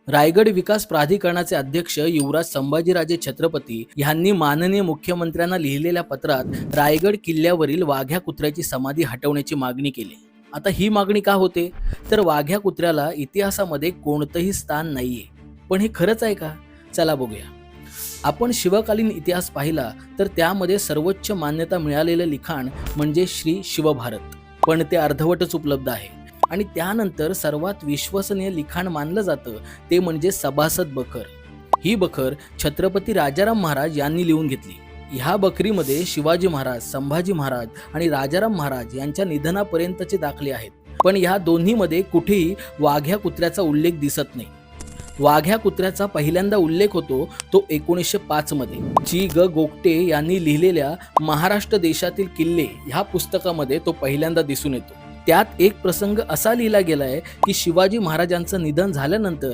रायगड विकास प्राधिकरणाचे अध्यक्ष युवराज संभाजीराजे छत्रपती यांनी माननीय मुख्यमंत्र्यांना लिहिलेल्या पत्रात रायगड किल्ल्यावरील वाघ्या कुत्र्याची समाधी हटवण्याची मागणी केली. आता ही मागणी का होते, तर वाघ्या कुत्र्याला इतिहासामध्ये कोणतंही स्थान नाहीये. पण हे खरंच आहे का? चला बघूया. आपण शिवकालीन इतिहास पाहिला तर त्यामध्ये सर्वोच्च मान्यता मिळालेलं लिखाण म्हणजे श्री शिवभारत, पण ते अर्धवटच उपलब्ध आहे. आणि त्यानंतर सर्वात विश्वसनीय लिखाण मानलं जातं ते म्हणजे सभासद बखर. ही बखर छत्रपती राजाराम महाराज यांनी लिहून घेतली. ह्या बखरीमध्ये शिवाजी महाराज, संभाजी महाराज आणि राजाराम महाराज यांच्या निधनापर्यंतचे दाखले आहेत. पण ह्या दोन्हीमध्ये कुठेही वाघ्या कुत्र्याचा उल्लेख दिसत नाही. वाघ्या कुत्र्याचा पहिल्यांदा उल्लेख होतो तो 1905 मध्ये जी ग गोगटे यांनी लिहिलेल्या महाराष्ट्र देशातील किल्ले ह्या पुस्तकामध्ये तो पहिल्यांदा दिसून येतो. त्यात एक प्रसंग असा लिहिला गेलाय की शिवाजी महाराजांचं निधन झाल्यानंतर